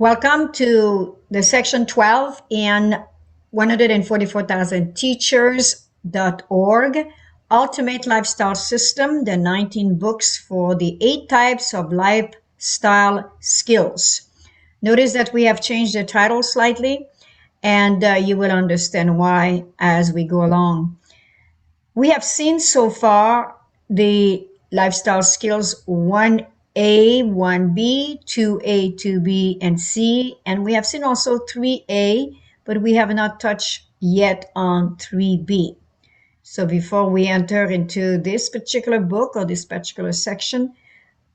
Welcome to the section 12 in 144,000teachers.org Ultimate Lifestyle System, the 19 books for the 8 types of lifestyle skills. Notice that we have changed the title slightly, and you will understand why as we go along. We have seen so far the lifestyle skills 1A, 1B, 2A, 2B, and C. And we have seen also 3A, but we have not touched yet on 3B. So before we enter into this particular book or this particular section,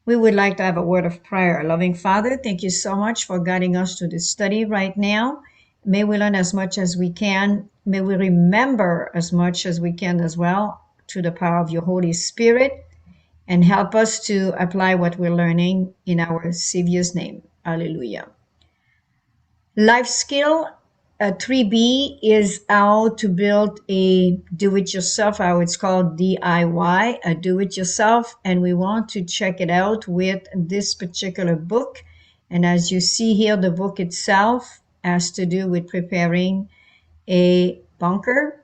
we would like to have a word of prayer. Loving Father, thank you so much for guiding us to this study right now. May we learn as much as we can. May we remember as much as we can as well through the power of your Holy Spirit, and help us to apply what we're learning in our Savior's name. Hallelujah. Life skill 3B is how to build a do-it-yourself, how it's called DIY, a do-it-yourself, and we want to check it out with this particular book. And as you see here, the book itself has to do with preparing a bunker.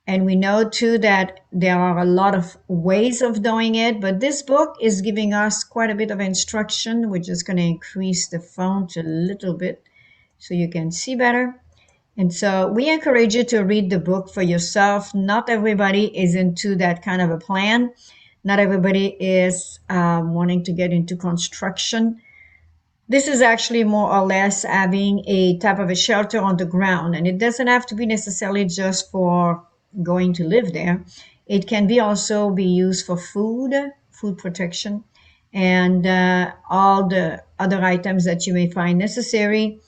And we know too that there are a lot of ways of doing it, but this book is giving us quite a bit of instruction. We're just going to increase the font a little bit so you can see better. And so we encourage you to read the book for yourself. Not everybody is into that kind of a plan. Not everybody is wanting to get into construction. This is actually more or less having a type of a shelter on the ground. And it doesn't have to be necessarily just for going to live there. It can be also be used for food protection, and all the other items that you may find necessary.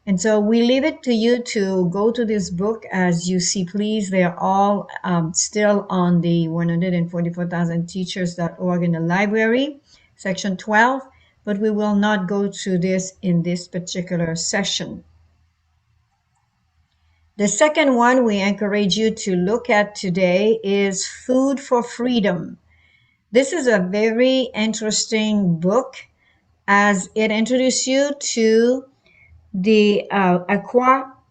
And so we leave it to you to go to this book as you see, please. They're all still on the 144,000teachers.org in the library, section 12, but we will not go through this in this particular session. The second one we encourage you to look at today is Food for Freedom. This is a very interesting book as it introduces you to the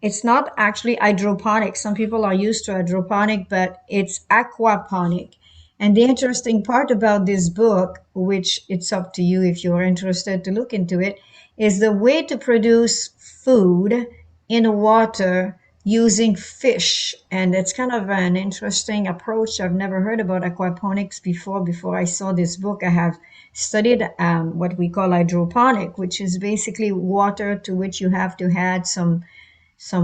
it's not actually hydroponic. Some people are used to hydroponic, but it's aquaponic. And the interesting part about this book, which it's up to you if you're interested to look into it, is the way to produce food in water using fish. And it's kind of an interesting approach. I've never heard about aquaponics before. Before I saw this book, I have studied what we call hydroponic, which is basically water to which you have to add some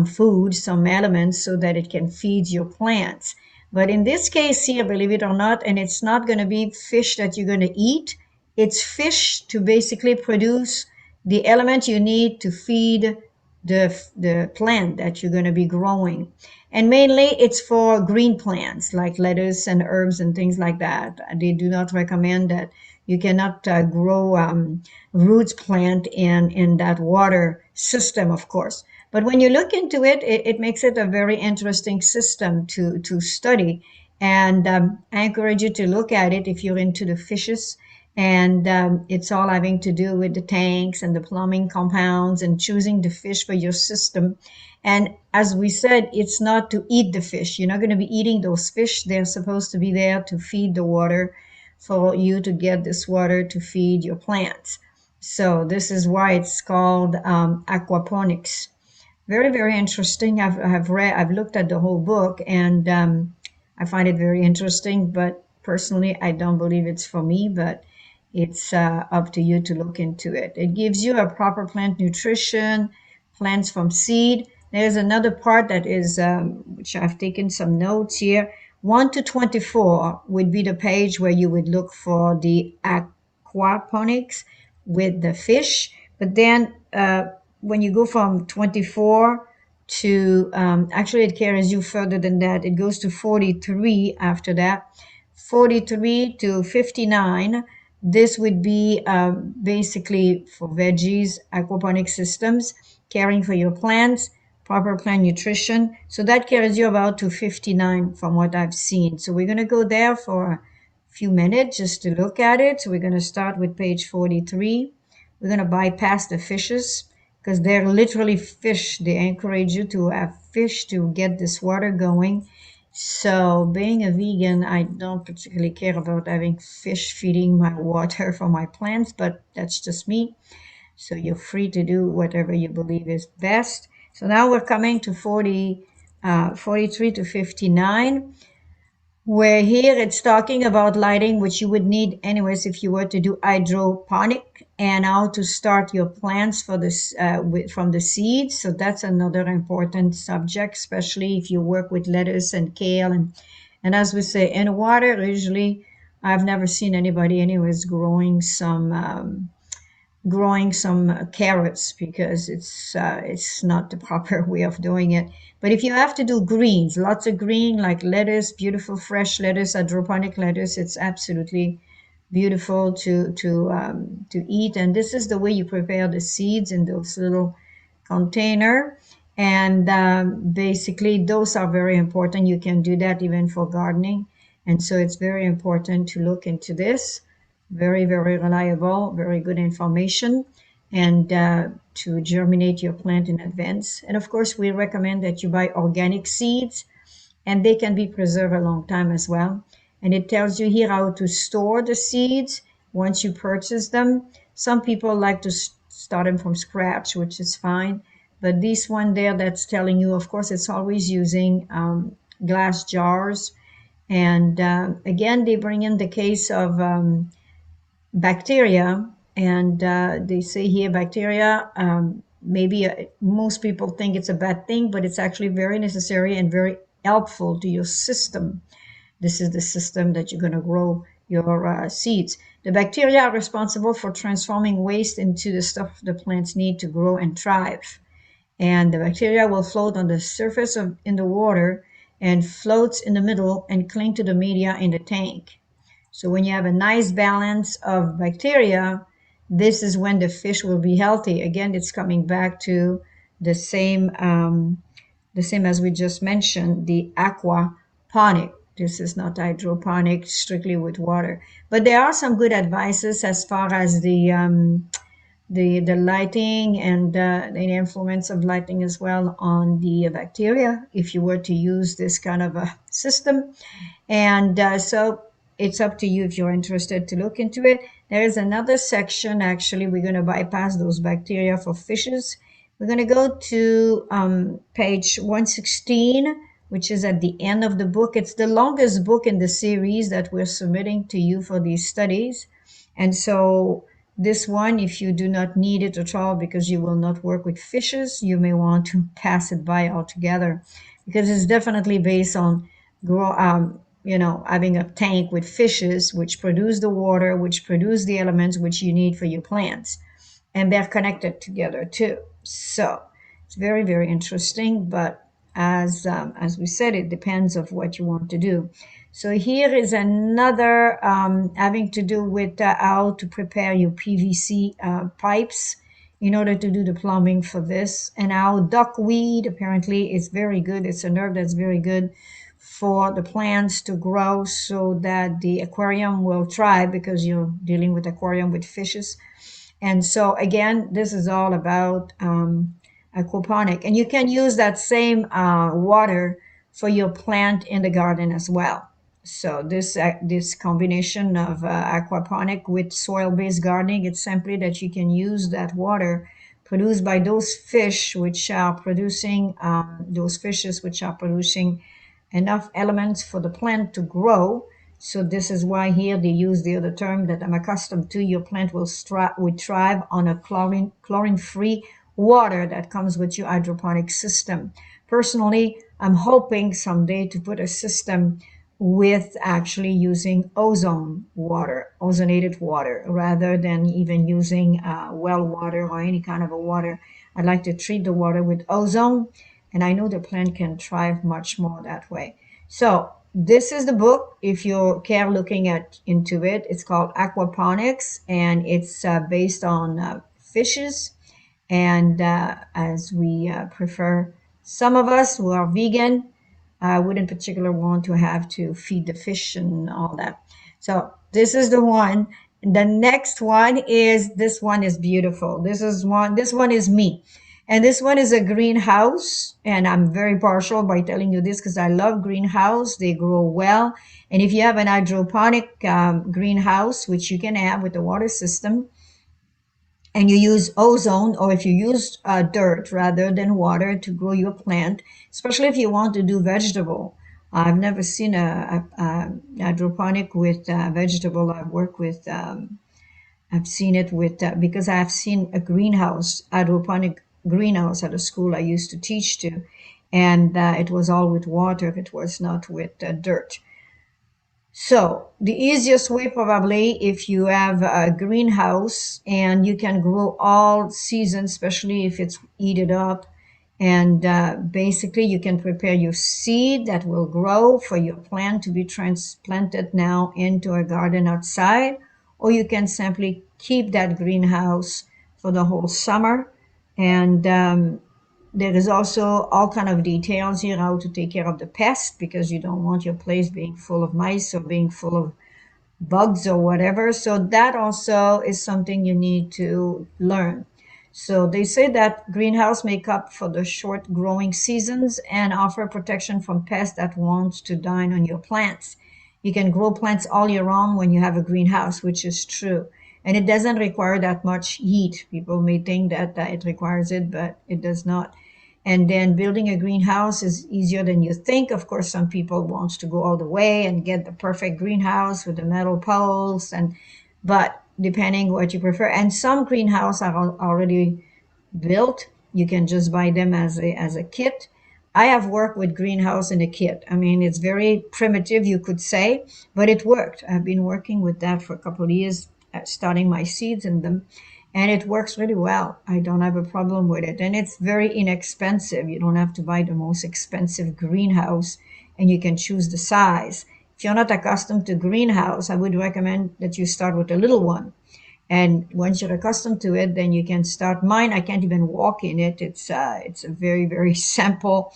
food, some elements so that it can feed your plants. But in this case here, believe it or not, and it's not going to be fish that you're going to eat. It's fish to basically produce the element you need to feed the plant that you're going to be growing. And mainly it's for green plants like lettuce and herbs and things like that. They do not recommend that. You cannot grow roots plant in that water system, of course. But when you look into it, it makes it a very interesting system to study. And I encourage you to look at it if you're into the fishes. And it's all having to do with the tanks and the plumbing compounds and choosing the fish for your system. And as we said, it's not to eat the fish. You're not going to be eating those fish. They're supposed to be there to feed the water, for you to get this water to feed your plants. So this is why it's called aquaponics. Very, very interesting. I've looked at the whole book, and I find it very interesting, but personally, I don't believe it's for me, but it's up to you to look into it. It gives you a proper plant nutrition, plants from seed. There's another part that is, which I've taken some notes here. 1 to 24 would be the page where you would look for the aquaponics with the fish. But then when you go from 24 to, actually it carries you further than that. It goes to 43 after that. 43 to 59. This would be basically for veggies, aquaponic systems, caring for your plants, proper plant nutrition. So that carries you about to 59 from what I've seen. So we're going to go there for a few minutes just to look at it. So we're going to start with page 43. We're going to bypass the fishes because they're literally fish. They encourage you to have fish to get this water going. So being a vegan, I don't particularly care about having fish feeding my water for my plants, but that's just me. So you're free to do whatever you believe is best. So now we're coming to 43 to 59, where here it's talking about lighting, which you would need anyways if you were to do hydroponic, and how to start your plants for this from the seeds. So that's another important subject, especially if you work with lettuce and kale. And as we say, in water, usually I've never seen anybody anyways growing some carrots, because it's not the proper way of doing it. But if you have to do greens, lots of green, like lettuce, beautiful fresh lettuce, hydroponic lettuce, it's absolutely beautiful to eat. And this is the way you prepare the seeds in those little container. And basically, those are very important. You can do that even for gardening. And so it's very important to look into this. Very, very reliable, very good information, and to germinate your plant in advance. And of course, we recommend that you buy organic seeds, and they can be preserved a long time as well. And it tells you here how to store the seeds once you purchase them. Some people like to start them from scratch, which is fine. But this one there, that's telling you, of course, it's always using glass jars. And again, they bring in the case of bacteria, and they say here bacteria, maybe most people think it's a bad thing, but it's actually very necessary and very helpful to your system. This is the system that you're going to grow your seeds. The bacteria are responsible for transforming waste into the stuff the plants need to grow and thrive. And the bacteria will float on the surface of in the water, and floats in the middle and cling to the media in the tank. So when you have a nice balance of bacteria, this is when the fish will be healthy. Again, it's coming back to the same as we just mentioned, the aquaponic. This is not hydroponic, strictly with water. But there are some good advices as far as the lighting and the influence of lighting as well on the bacteria, if you were to use this kind of a system. And so it's up to you if you're interested to look into it. There is another section, actually, we're going to bypass those bacteria for fishes. We're going to go to page 116, which is at the end of the book. It's the longest book in the series that we're submitting to you for these studies. And so this one, if you do not need it at all because you will not work with fishes, you may want to pass it by altogether, because it's definitely based on having a tank with fishes, which produce the water, which produce the elements which you need for your plants. And they're connected together too. So it's very, very interesting. But as we said, it depends of what you want to do. So here is another having to do with how to prepare your PVC pipes in order to do the plumbing for this, and how duckweed apparently is very good. It's a herb that's very good for the plants to grow so that the aquarium will thrive, because you're dealing with aquarium with fishes. And so again, this is all about aquaponic, and you can use that same water for your plant in the garden as well. So this combination of aquaponic with soil-based gardening, it's simply that you can use that water produced by those fish which are producing those fishes which are producing enough elements for the plant to grow. So this is why here they use the other term that I'm accustomed to. Your plant will thrive on a chlorine-free water that comes with your hydroponic system. Personally, I'm hoping someday to put a system with actually using ozonated water, rather than even using well water or any kind of a water. I'd like to treat the water with ozone, and I know the plant can thrive much more that way. So this is the book, if you care looking into it. It's called Aquaponics, and it's based on fishes. And as we prefer, some of us who are vegan would in particular want to have to feed the fish and all that. So this is the one The next one is, this one is beautiful. This one is me. And this one is a greenhouse. And I'm very partial by telling you this because I love greenhouse. They grow well. And if you have an hydroponic greenhouse, which you can have with the water system, and you use ozone, or if you use dirt rather than water to grow your plant, especially if you want to do vegetable. I've never seen a hydroponic with vegetable. I've seen it with, because I've seen a greenhouse, hydroponic greenhouse at a school I used to teach to, and it was all with water. It was not with dirt. So the easiest way, probably, if you have a greenhouse and you can grow all season, especially if it's heated up, and basically you can prepare your seed that will grow for your plant to be transplanted now into a garden outside, or you can simply keep that greenhouse for the whole summer. And there is also all kind of details here how to take care of the pest, because you don't want your place being full of mice or being full of bugs or whatever. So that also is something you need to learn. So they say that greenhouse make up for the short growing seasons and offer protection from pests that want to dine on your plants. You can grow plants all year round when you have a greenhouse, which is true. And it doesn't require that much heat. People may think that it requires it, but it does not. And then building a greenhouse is easier than you think. Of course, some people want to go all the way and get the perfect greenhouse with the metal poles, but depending what you prefer. And some greenhouse are already built. You can just buy them as a kit. I have worked with greenhouse in a kit. I mean, it's very primitive, you could say, but it worked. I've been working with that for a couple of years, starting my seeds in them, and it works really well. I don't have a problem with it, and it's very inexpensive. You don't have to buy the most expensive greenhouse, and you can choose the size. If you're not accustomed to greenhouse, I would recommend that you start with a little one. And once you're accustomed to it, then you can start. Mine, I can't even walk in it. It's a very, very simple,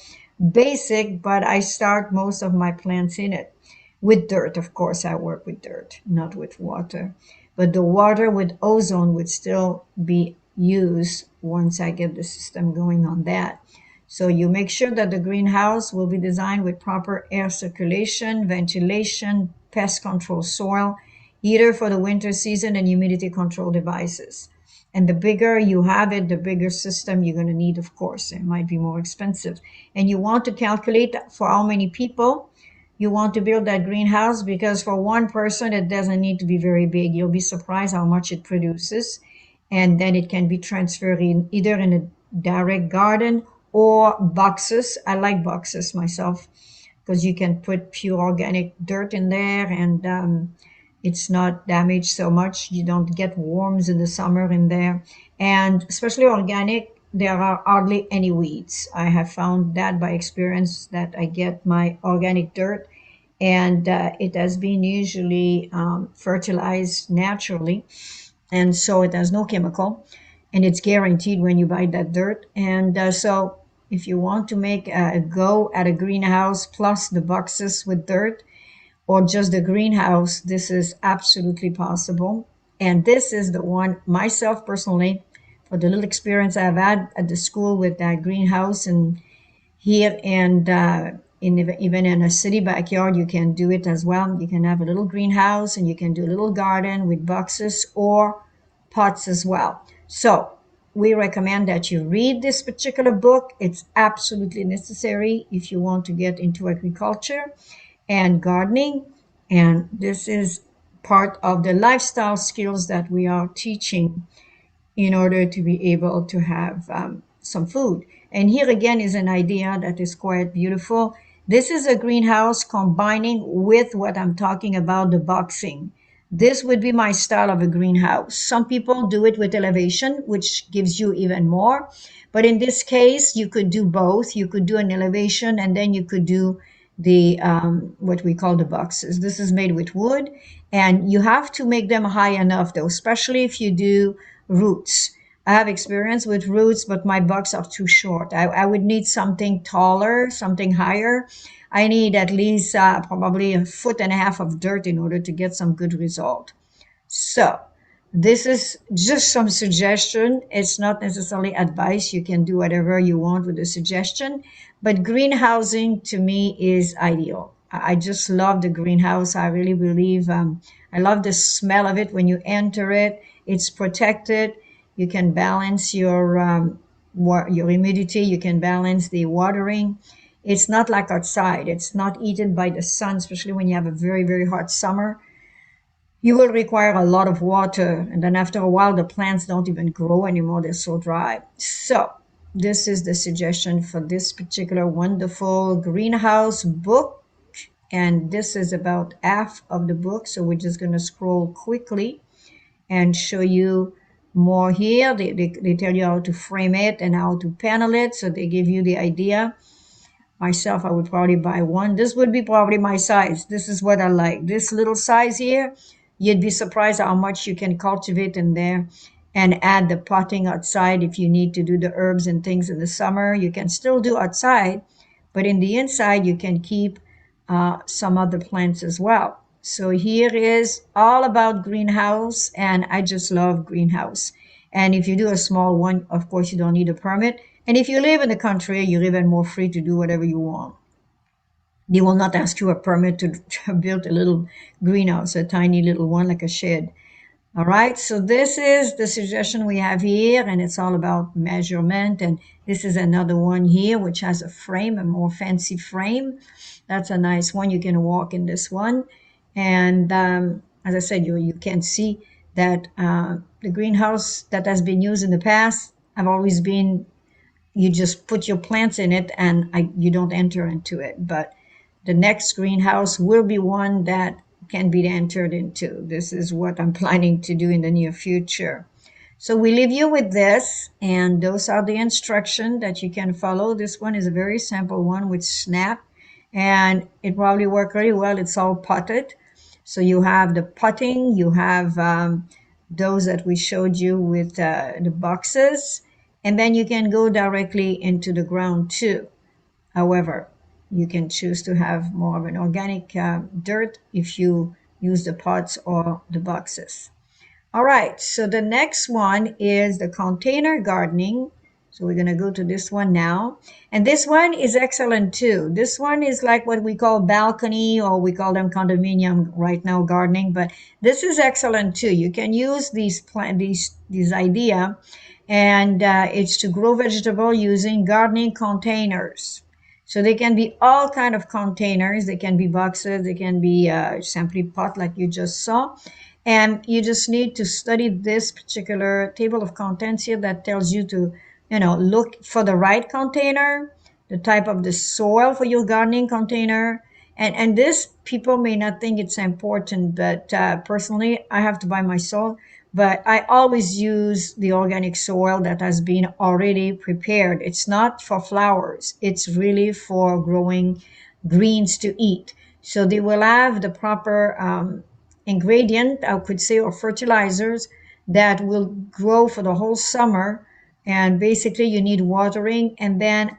basic, but I start most of my plants in it with dirt. Of course, I work with dirt, not with water. But the water with ozone would still be used once I get the system going on that. So you make sure that the greenhouse will be designed with proper air circulation, ventilation, pest control soil, heater for the winter season, and humidity control devices. And the bigger you have it, the bigger system you're going to need, of course. It might be more expensive. And you want to calculate for how many people you want to build that greenhouse, because for one person, it doesn't need to be very big. You'll be surprised how much it produces. And then it can be transferred in either in a direct garden or boxes. I like boxes myself because you can put pure organic dirt in there, and it's not damaged so much. You don't get worms in the summer in there. And especially organic, there are hardly any weeds. I have found that by experience, that I get my organic dirt, and it has been usually fertilized naturally. And so it has no chemical, and it's guaranteed when you buy that dirt. And so if you want to make a go at a greenhouse plus the boxes with dirt, or just the greenhouse, this is absolutely possible. And this is the one, myself personally, for the little experience I've had at the school with that greenhouse, and here, and even in a city backyard, you can do it as well. You can have a little greenhouse and you can do a little garden with boxes or pots as well. So we recommend that you read this particular book. It's absolutely necessary if you want to get into agriculture and gardening. And this is part of the lifestyle skills that we are teaching in order to be able to have some food. And here again is an idea that is quite beautiful. This is a greenhouse combining with what I'm talking about, the boxing. This would be my style of a greenhouse. Some people do it with elevation, which gives you even more. But in this case, you could do both. You could do an elevation, and then you could do the what we call the boxes. This is made with wood, and you have to make them high enough, though, especially if you do roots. I have experience with roots, but my bucks are too short. I would need something taller, something higher. I need at least probably a foot and a half of dirt in order to get some good result. So this is just some suggestion. It's not necessarily advice. You can do whatever you want with the suggestion. But greenhousing to me is ideal. I just love the greenhouse. I really believe I love the smell of it when you enter it. It's protected. You can balance your humidity. You can balance the watering. It's not like outside. It's not eaten by the sun, especially when you have a very, very hot summer. You will require a lot of water, and then after a while, the plants don't even grow anymore. They're so dry. So, this is the suggestion for this particular wonderful greenhouse book. And this is about half of the book. So, we're just going to scroll quickly and show you more here. They tell you how to frame it and how to panel it. So, they give you the idea. Myself, I would probably buy one. This would be probably my size. This is what I like. This little size here, you'd be surprised how much you can cultivate in there and add the potting outside if you need to do the herbs and things in the summer. You can still do outside, but in the inside, you can keep some other plants as well. So here is all about greenhouse, and I just love greenhouse. And if you do a small one, of course, you don't need a permit. And if you live in the country, you're even more free to do whatever you want. They will not ask you a permit to build a little greenhouse, a tiny little one like a shed. All right, so this is the suggestion we have here, and it's all about measurement. And this is another one here, which has a frame, a more fancy frame. That's a nice one. You can walk in this one. And as I said, you can see that the greenhouse that has been used in the past have always been, you just put your plants in it and you don't enter into it. But the next greenhouse will be one that can be entered into. This is what I'm planning to do in the near future. So we leave you with this, and those are the instructions that you can follow. This one is a very simple one with snap, and it probably worked really well. It's all potted. So you have the potting, you have those that we showed you with the boxes, and then you can go directly into the ground too. However, you can choose to have more of an organic dirt if you use the pots or the boxes. All right, so the next one is the container gardening. So we're going to go to this one now. And this one is excellent too. This one is like what we call balcony, or we call them condominium right now gardening, but this is excellent too. You can use these idea, and it's to grow vegetable using gardening containers. So they can be all kind of containers. They can be boxes. They can be simply pot like you just saw. And you just need to study this particular table of contents here that tells you to, look for the right container, the type of the soil for your gardening container. And this, people may not think it's important, but personally, I have to buy my soil. But I always use the organic soil that has been already prepared. It's not for flowers. It's really for growing greens to eat. So they will have the proper ingredient, I could say, or fertilizers that will grow for the whole summer. And basically, you need watering, and then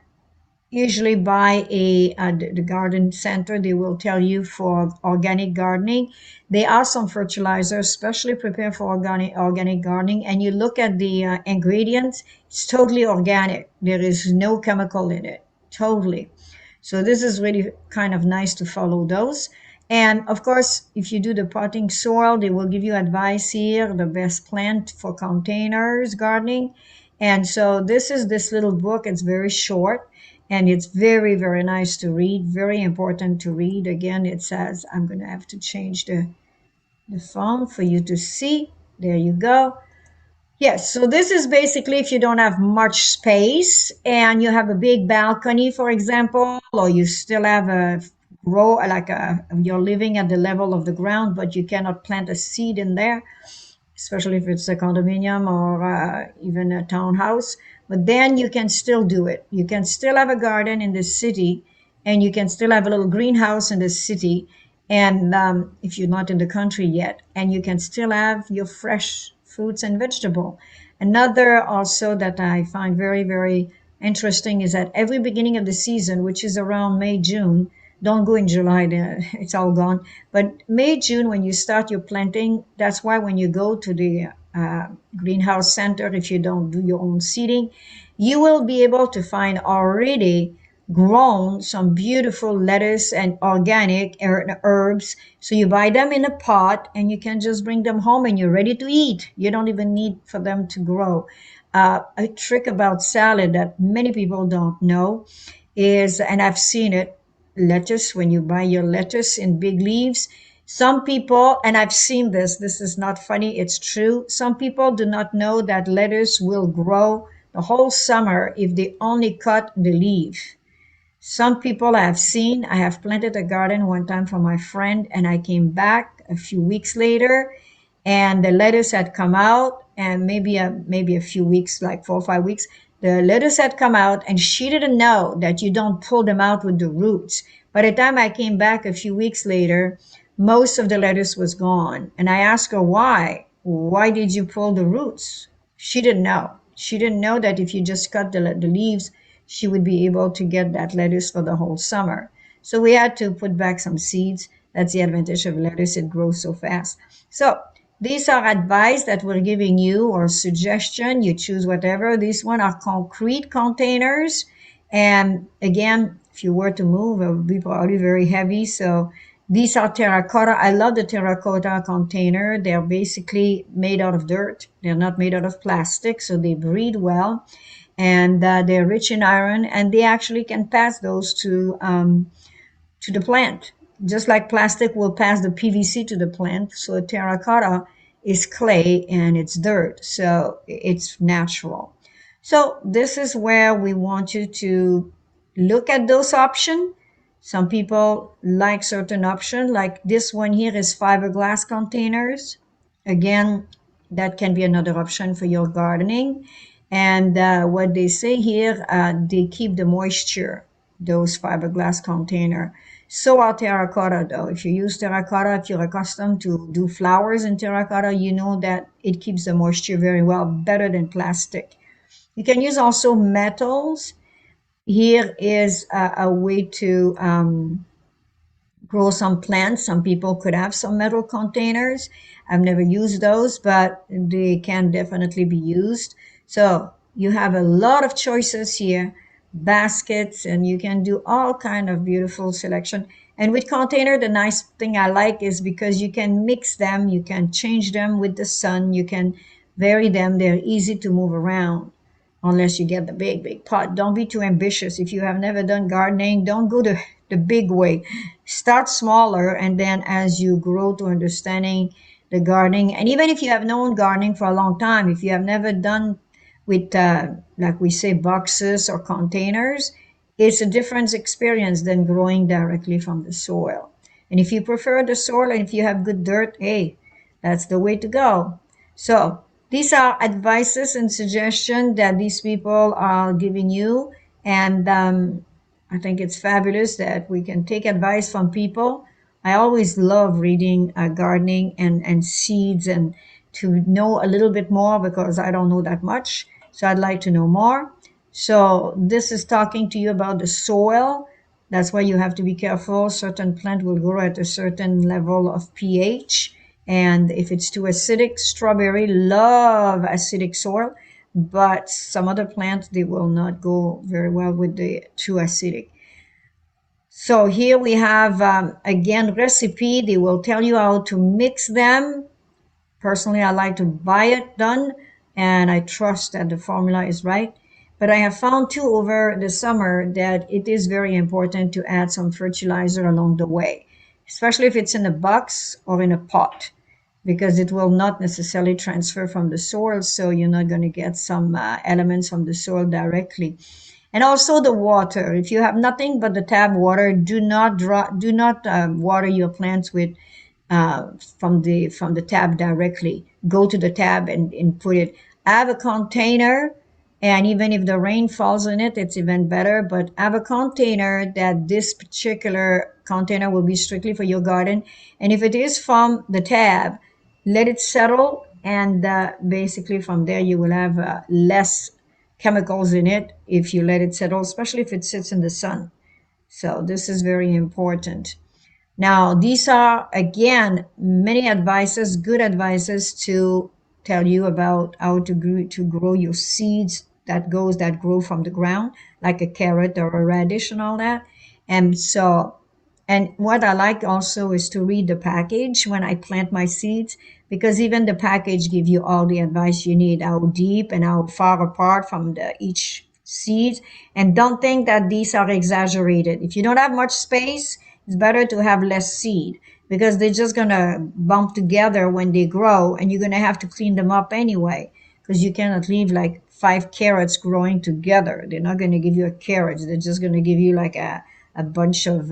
usually by the garden center, they will tell you for organic gardening. There are some fertilizers specially prepared for organic gardening, and you look at the ingredients, it's totally organic. There is no chemical in it, totally. So this is really kind of nice to follow those. And of course, if you do the potting soil, they will give you advice here, the best plant for containers gardening. And so this is this little book. It's very short, and it's very, very nice to read, very important to read. Again, it says, I'm going to have to change the font for you to see. There you go. Yes, so this is basically if you don't have much space and you have a big balcony, for example, or you still have a grow like you're living at the level of the ground, but you cannot plant a seed in there, especially if it's a condominium or even a townhouse. But then you can still do it. You can still have a garden in the city, and you can still have a little greenhouse in the city. And if you're not in the country yet, and you can still have your fresh fruits and vegetable. Another also that I find very, very interesting is that every beginning of the season, which is around May, June, Don't go in July, it's all gone. But May, June, when you start your planting, that's why when you go to the greenhouse center, if you don't do your own seeding, you will be able to find already grown some beautiful lettuce and organic herbs. So you buy them in a pot and you can just bring them home and you're ready to eat. You don't even need for them to grow. A trick about salad that many people don't know is, and I've seen it, lettuce, when you buy your lettuce in big leaves, some people, and I've seen this is not funny, it's true. Some people do not know that lettuce will grow the whole summer if they only cut the leaf. Some people I have seen, I have planted a garden one time for my friend, and I came back a few weeks later, and the lettuce had come out, and maybe a few weeks, like 4 or 5 weeks, the lettuce had come out, and she didn't know that you don't pull them out with the roots. By the time I came back a few weeks later, most of the lettuce was gone, and I asked her why. Why did you pull the roots? She didn't know. She didn't know that if you just cut the leaves, she would be able to get that lettuce for the whole summer. So we had to put back some seeds. That's the advantage of lettuce, it grows so fast. So these are advice that we're giving you, or suggestion. You choose whatever. These one are concrete containers. And again, if you were to move, it would be probably very heavy. So these are terracotta. I love the terracotta container. They're basically made out of dirt. They're not made out of plastic, so they breathe well, and they're rich in iron, and they actually can pass those to the plant, just like plastic will pass the PVC to the plant. So terracotta is clay and it's dirt, so it's natural. So this is where we want you to look at those options. Some people like certain option, like this one here is fiberglass containers. Again, that can be another option for your gardening. And what they say here, they keep the moisture, those fiberglass container. So are terracotta though. If you use terracotta, if you're accustomed to do flowers in terracotta, you know that it keeps the moisture very well, better than plastic. You can use also metals. Here is a way to grow some plants. Some people could have some metal containers. I've never used those, but they can definitely be used. So you have a lot of choices here, baskets, and you can do all kind of beautiful selection. And with container, the nice thing I like is because you can mix them, you can change them with the sun, you can vary them. They're easy to move around unless you get the big pot. Don't be too ambitious. If you have never done gardening, don't go the big way. Start smaller, and then as you grow to understanding the gardening, and even if you have known gardening for a long time, if you have never done with like we say boxes or containers, it's a different experience than growing directly from the soil. And if you prefer the soil and if you have good dirt, hey, that's the way to go. So these are advices and suggestions that these people are giving you. And I think it's fabulous that we can take advice from people. I always love reading gardening and seeds, and to know a little bit more because I don't know that much. So I'd like to know more. So this is talking to you about the soil. That's why you have to be careful. Certain plant will grow at a certain level of pH. And if it's too acidic, strawberry love acidic soil, but some other plants, they will not go very well with the too acidic. So here we have, again, recipe. They will tell you how to mix them. Personally, I like to buy it done, and I trust that the formula is right. But I have found too over the summer that it is very important to add some fertilizer along the way, especially if it's in a box or in a pot, because it will not necessarily transfer from the soil. So you're not going to get some elements from the soil directly. And also the water. If you have nothing but the tap water, do not water your plants with from the tab directly. Go to the tab and put it. Have a container, and even if the rain falls in it, it's even better. But have a container that this particular container will be strictly for your garden. And if it is from the tab, let it settle, and basically from there you will have less chemicals in it if you let it settle, especially if it sits in the sun. So this is very important. Now, these are again many advices, good advices to tell you about how to grow your seeds that grow from the ground, like a carrot or a radish and all that. And so, and what I like also is to read the package when I plant my seeds, because even the package give you all the advice you need, how deep and how far apart from the each seed. And don't think that these are exaggerated. If you don't have much space, it's better to have less seed, because they're just gonna bump together when they grow, and you're gonna have to clean them up anyway, because you cannot leave like 5 carrots growing together. They're not gonna give you a carrot. They're just gonna give you like a bunch of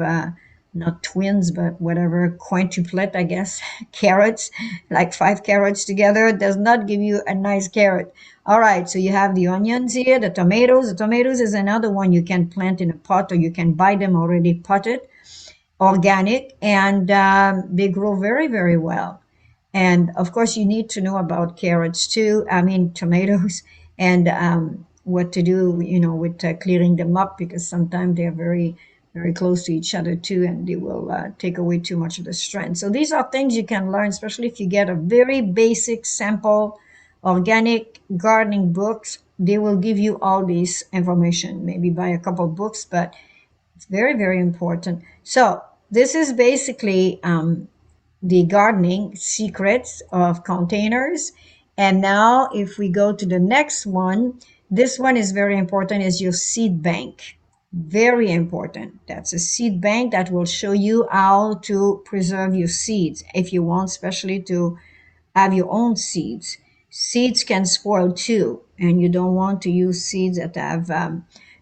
not twins, but whatever, quintuplet, I guess, carrots, like 5 carrots together does not give you a nice carrot. All right, so you have the onions here, the tomatoes. The tomatoes is another one you can plant in a pot, or you can buy them already potted, organic, and they grow very, very well. And of course, you need to know about carrots too. I mean, tomatoes, and what to do, with clearing them up, because sometimes they're very, very close to each other too, and they will take away too much of the strength. So these are things you can learn, especially if you get a very basic sample organic gardening books. They will give you all this information. Maybe buy a couple books, but it's very, very important. So this is basically the gardening secrets of containers. And now if we go to the next one, this one is very important, is your seed bank. Very important. That's a seed bank that will show you how to preserve your seeds if you want, especially to have your own seeds. Seeds can spoil too, and you don't want to use seeds that have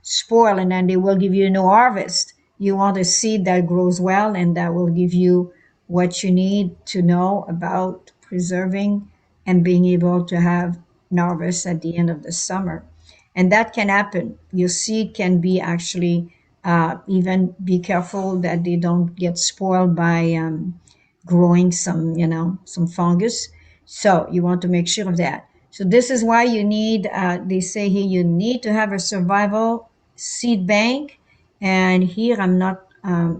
spoil, and then they will give you no harvest. You want a seed that grows well and that will give you what you need to know about preserving and being able to have an harvest at the end of the summer. And that can happen. Your seed can be actually, even be careful that they don't get spoiled by growing some fungus. So you want to make sure of that. So this is why you need, they say here, you need to have a survival seed bank. And here I'm not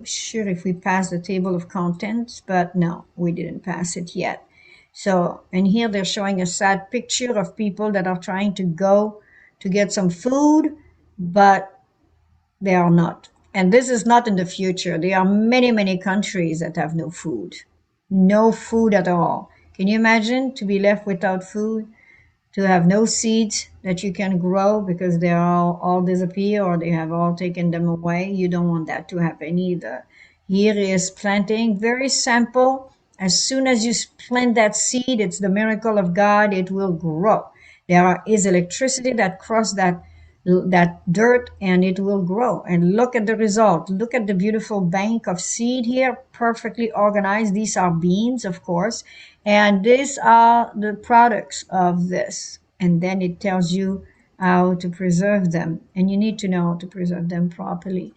sure if we passed the table of contents, but no, we didn't pass it yet. So, and here they're showing a sad picture of people that are trying to go to get some food, but they are not. And this is not in the future. There are many, many countries that have no food. No food at all. Can you imagine to be left without food? To have no seeds that you can grow because they all disappear, or they have all taken them away? You don't want that to happen either. Here is planting, very simple. As soon as you plant that seed, it's the miracle of God, it will grow. Is electricity that cross that dirt, and it will grow. And look at the result. Look at the beautiful bank of seed here, perfectly organized. These are beans, of course, and these are the products of this. And then it tells you how to preserve them, and you need to know how to preserve them properly.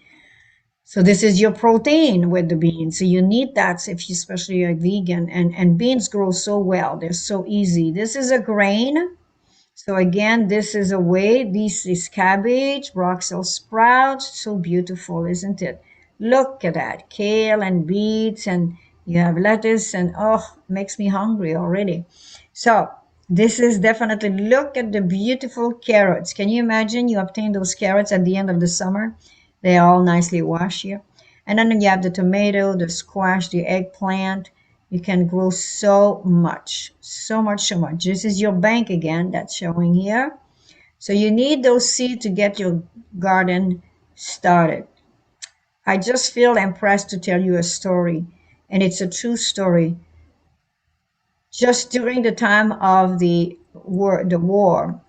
So this is your protein with the beans. So you need that if you, especially a vegan, and beans grow so well. They're so easy. This is a grain. So again, this is a way. This is cabbage, Brussels sprouts. So beautiful, isn't it? Look at that. Kale and beets, and you have lettuce, and oh, makes me hungry already. So this is definitely, look at the beautiful carrots. Can you imagine you obtain those carrots at the end of the summer? They are all nicely washed here. And then you have the tomato, the squash, the eggplant. You can grow so much, so much, so much. This is your bank again that's showing here. So you need those seeds to get your garden started. I just feel impressed to tell you a story, and it's a true story. Just during the time of the war,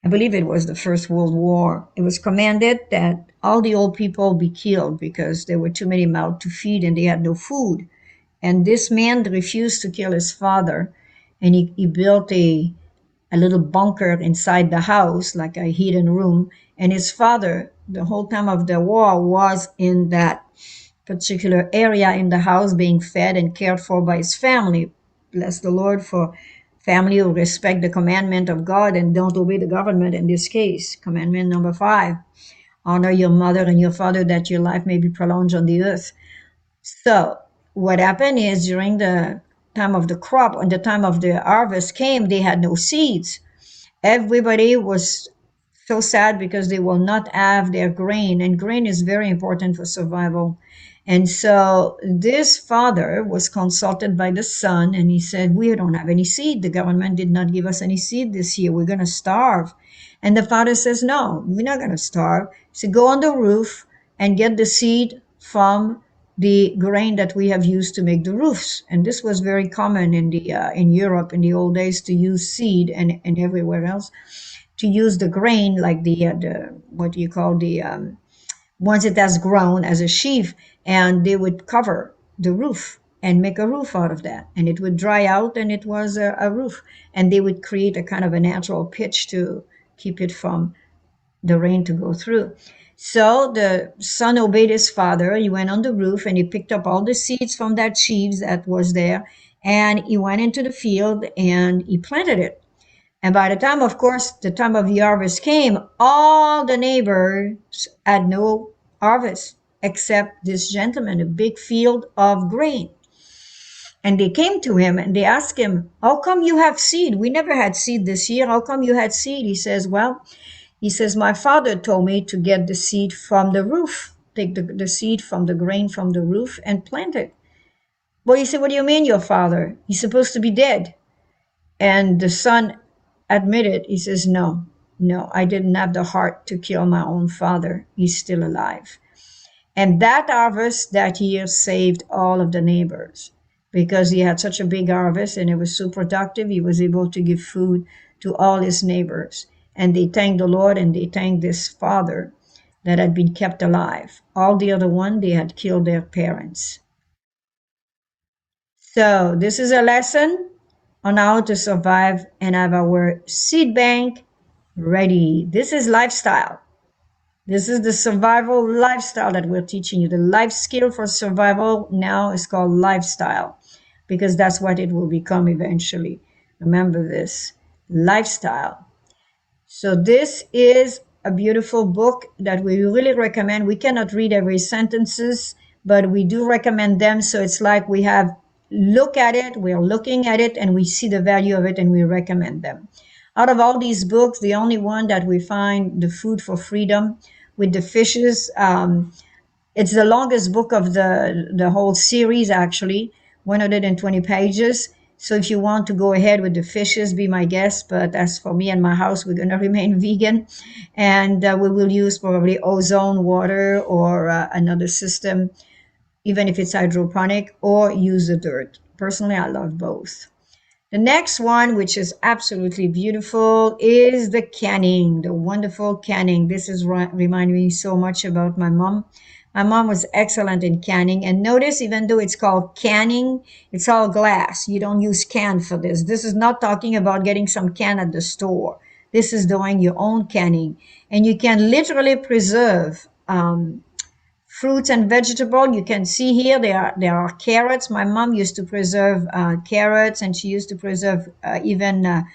I believe it was the First World War, it was commanded that all the old people be killed because there were too many mouths to feed and they had no food. And this man refused to kill his father, and he built a little bunker inside the house, like a hidden room. And his father, the whole time of the war, was in that particular area in the house being fed and cared for by his family. Bless the Lord for family who respect the commandment of God and don't obey the government in this case. Commandment number 5. honor your mother and your father that your life may be prolonged on the earth. So what happened is during the time of the crop, when the time of the harvest came, they had no seeds. Everybody was so sad because they will not have their grain, and grain is very important for survival. And so this father was consulted by the son, and he said, we don't have any seed. The government did not give us any seed this year. We're going to starve. And the father says, no, we're not going to starve. So go on the roof and get the seed from the grain that we have used to make the roofs. And this was very common in Europe in the old days, to use seed, and everywhere else, to use the grain, like the what do you call, the once it has grown as a sheaf, and they would cover the roof and make a roof out of that, and it would dry out, and it was a roof, and they would create a kind of a natural pitch to keep it from the rain to go through. So the son obeyed his father. He went on the roof and he picked up all the seeds from that sheaves that was there, and he went into the field and he planted it. And by the time, of course, the time of the harvest came, all the neighbors had no harvest except this gentleman, a big field of grain. And they came to him and they asked him, how come you have seed? We never had seed this year. How come you had seed? He says, well, he says, my father told me to get the seed from the roof, take the seed from the grain from the roof and plant it. Well, he said, what do you mean, your father? He's supposed to be dead. And the son admitted, he says, no, I didn't have the heart to kill my own father. He's still alive. And that harvest that year saved all of the neighbors, because he had such a big harvest and it was so productive. He was able to give food to all his neighbors. And they thanked the Lord, and they thanked this father that had been kept alive. All the other one, they had killed their parents. So this is a lesson on how to survive and have our seed bank ready. This is lifestyle. This is the survival lifestyle that we're teaching you. The life skill for survival now is called lifestyle, because that's what it will become eventually. Remember this, lifestyle. So this is a beautiful book that we really recommend. We cannot read every sentences, but we do recommend them. So it's like we have look at it, we're looking at it, and we see the value of it, and we recommend them. Out of all these books, the only one that we find, The Food for Freedom, with the fishes, it's the longest book of the whole series, actually, 120 pages. So if you want to go ahead with the fishes, be my guest. But as for me and my house, we're going to remain vegan. And we will use probably ozone water or another system, even if it's hydroponic, or use the dirt. Personally, I love both. The next one, which is absolutely beautiful, is the canning, the wonderful canning. This is reminding me so much about my mom. My mom was excellent in canning. And notice, even though it's called canning, it's all glass. You don't use can for this. This is not talking about getting some can at the store. This is doing your own canning. And you can literally preserve fruits and vegetable. You can see here there are carrots. My mom used to preserve carrots, and she used to preserve even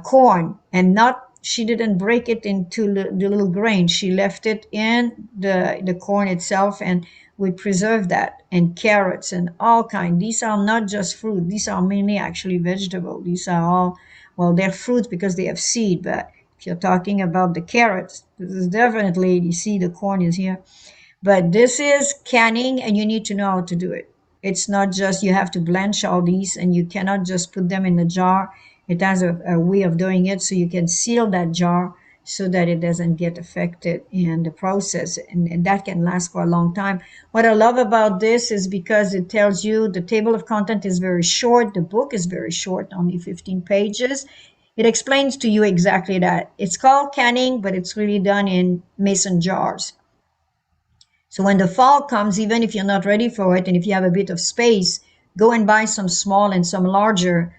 corn, and not, she didn't break it into the little grain. She left it in the corn itself, and we preserve that. And carrots and all kind. These are not just fruit. These are mainly actually vegetable. These are all, well, they're fruits because they have seed. But if you're talking about the carrots, this is definitely, you see the corn is here. But this is canning, and you need to know how to do it. It's not just you have to blanch all these, and you cannot just put them in a jar. It has a way of doing it, so you can seal that jar so that it doesn't get affected in the process, and that can last for a long time. What I love about this is because it tells you the table of content is very short. The book is very short, only 15 pages. It explains to you exactly that. It's called canning, but it's really done in mason jars. So when the fall comes, even if you're not ready for it, and if you have a bit of space, go and buy some small and some larger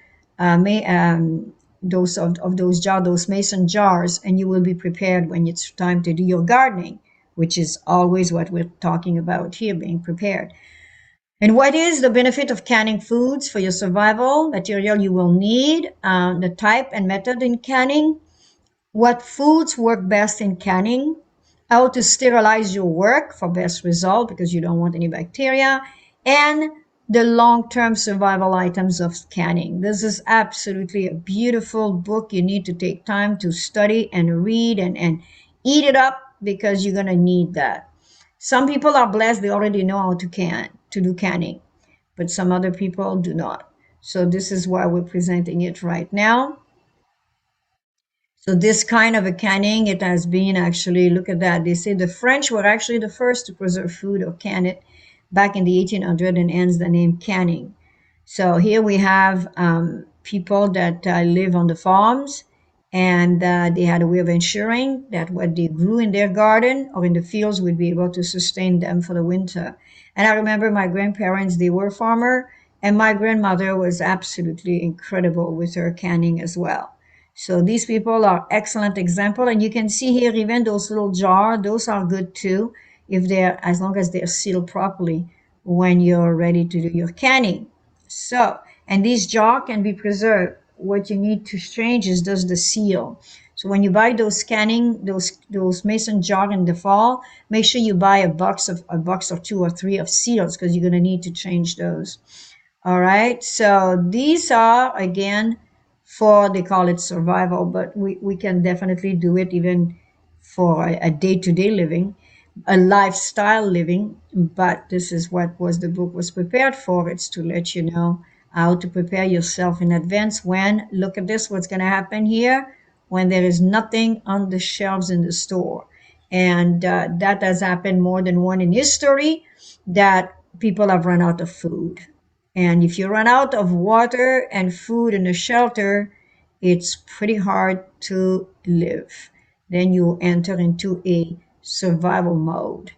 those mason jars, and you will be prepared when it's time to do your gardening, which is always what we're talking about here, being prepared. And what is the benefit of canning foods for your survival? Material you will need, the type and method in canning, what foods work best in canning, how to sterilize your work for best result because you don't want any bacteria, and the long-term survival items of canning. This is absolutely a beautiful book. You need to take time to study and read and eat it up because you're going to need that. Some people are blessed, they already know how to do canning, but some other people do not. So this is why we're presenting it right now. So this kind of a canning, it has been actually, look at that. They say the French were actually the first to preserve food or can it back in the 1800s, and hence the name canning. So here we have people that live on the farms, and they had a way of ensuring that what they grew in their garden or in the fields would be able to sustain them for the winter. And I remember my grandparents, they were farmer, and my grandmother was absolutely incredible with her canning as well. So these people are excellent example, and you can see here even those little jar, those are good too, if they're as long as they're sealed properly when you're ready to do your canning. So, and these jar can be preserved. What you need to change is just the seal. So when you buy those canning, those mason jar in the fall, make sure you buy a box or two or three of seals because you're gonna need to change those. All right. So these are again for they call it survival, but we can definitely do it even for a day-to-day living, a lifestyle living. But this is what was the book was prepared for. It's to let you know how to prepare yourself in advance when, look at this, what's going to happen here when there is nothing on the shelves in the store. And that has happened more than one in history that people have run out of food. And if you run out of water and food and a shelter, it's pretty hard to live. Then you enter into a survival mode.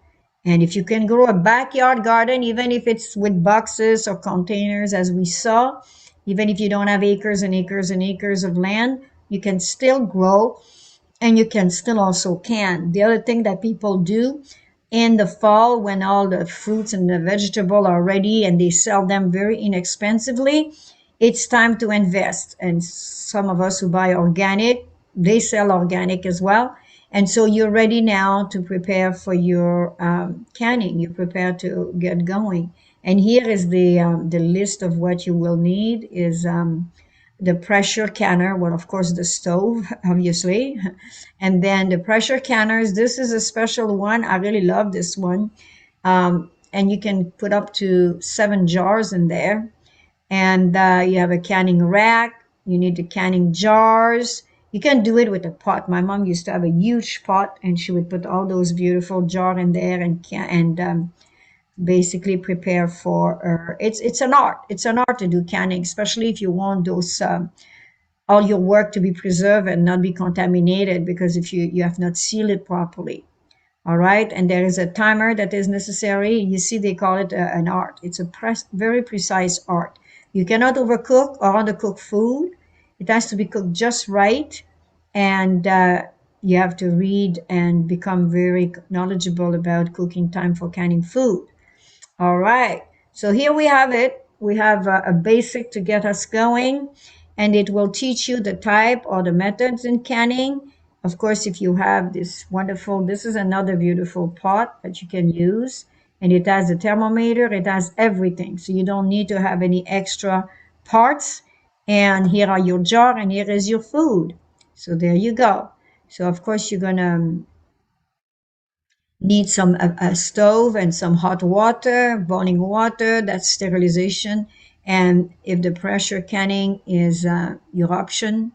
And if you can grow a backyard garden, even if it's with boxes or containers, as we saw, even if you don't have acres and acres and acres of land, you can still grow and you can still also can. The other thing that people do in the fall when all the fruits and the vegetable are ready and they sell them very inexpensively, it's time to invest. And some of us who buy organic, they sell organic as well. And so you're ready now to prepare for your canning. You're prepared to get going. And here is the list of what you will need is the pressure canner, well, of course, the stove, obviously. And then the pressure canners, this is a special one. I really love this one. And you can put up to 7 jars in there. And you have a canning rack. You need the canning jars. You can do it with a pot. My mom used to have a huge pot, and she would put all those beautiful jars in there and basically prepare for it's an art. It's an art to do canning, especially if you want those all your work to be preserved and not be contaminated, because if you have not sealed it properly. All right, and there is a timer that is necessary. You see, they call it an art. It's a very precise art. You cannot overcook or undercook food. It has to be cooked just right, and you have to read and become very knowledgeable about cooking time for canning food. All right. So here we have it. We have a basic to get us going, and it will teach you the type or the methods in canning. Of course, if you have this wonderful, this is another beautiful pot that you can use, and it has a thermometer, it has everything. So you don't need to have any extra parts. And here are your jar, and here is your food. So there you go. So of course, you're gonna need some a stove and some hot water, boiling water, that's sterilization. And if the pressure canning is your option,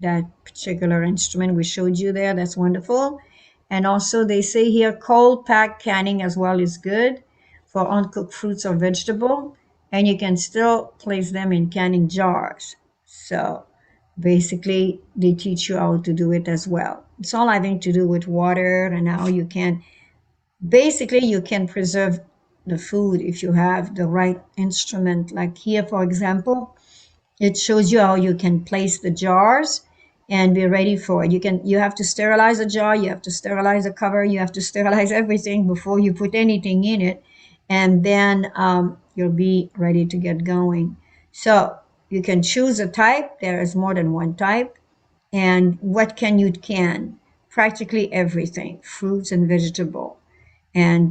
that particular instrument we showed you there, that's wonderful. And also they say here cold pack canning as well is good for uncooked fruits or vegetable, and you can still place them in canning jars. So basically they teach you how to do it as well. It's all having to do with water and how you can basically you can preserve the food if you have the right instrument. Like here, for example, it shows you how you can place the jars and be ready for it. You have to sterilize a jar, you have to sterilize a cover, you have to sterilize everything before you put anything in it, and then you'll be ready to get going. So you can choose a type. There is more than one type. And what can you can? practically everything, fruits and vegetable. And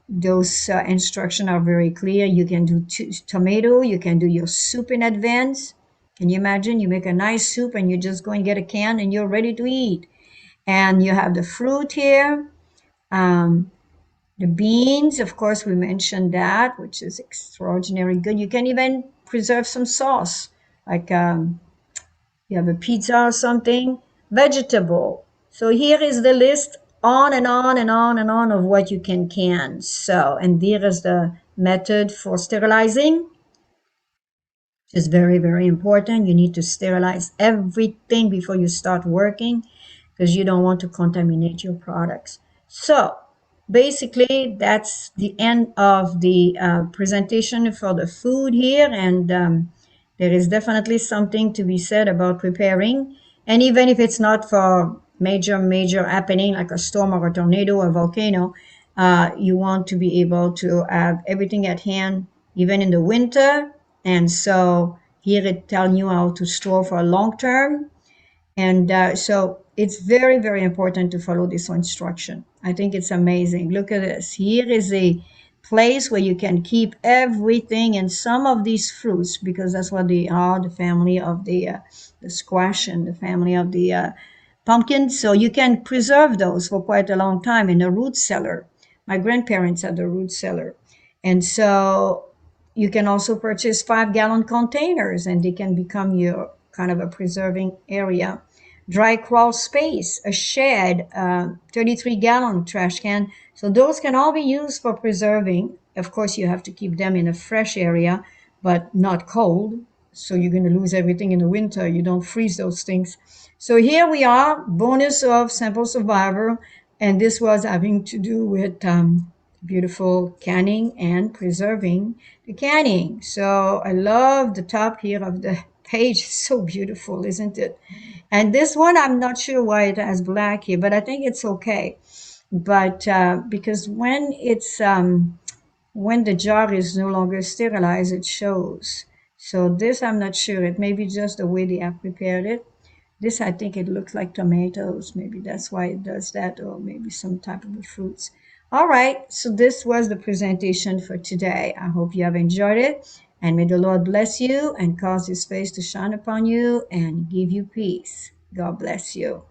those instructions are very clear. You can do tomato, you can do your soup in advance. Can you imagine? You make a nice soup and you just go and get a can and you're ready to eat. And you have the fruit here. Um, the beans, of course, we mentioned that, which is extraordinarily good. You can even preserve some sauce, like you have a pizza or something. Vegetable. So here is the list on and on and on and on of what you can. So, and here is the method for sterilizing. It's very, very important. You need to sterilize everything before you start working because you don't want to contaminate your products. So basically, that's the end of the presentation for the food here. And there is definitely something to be said about preparing. And even if it's not for major happening like a storm or a tornado or a volcano, you want to be able to have everything at hand, even in the winter. And so here it tells you how to store for a long term. And so it's very, very important to follow this instruction. I think it's amazing. Look at this. Here is a place where you can keep everything and some of these fruits, because that's what they are, the family of the squash and the family of the pumpkin. So you can preserve those for quite a long time in a root cellar. My grandparents had a root cellar. And so you can also purchase 5-gallon containers and they can become your kind of a preserving area. Dry crawl space, a shed, 33-gallon trash can. So those can all be used for preserving. Of course, you have to keep them in a fresh area, but not cold. So you're going to lose everything in the winter. You don't freeze those things. So here we are, bonus of Simple Survivor. And this was having to do with beautiful canning and preserving the canning. So I love the top here of the page. It's so beautiful, isn't it? And this one, I'm not sure why it has black here, but I think it's okay. But because when the jar is no longer sterilized, it shows. So this, I'm not sure. It may be just the way they have prepared it. This, I think it looks like tomatoes. Maybe that's why it does that, or maybe some type of fruits. All right, so this was the presentation for today. I hope you have enjoyed it, and may the Lord bless you and cause his face to shine upon you and give you peace. God bless you.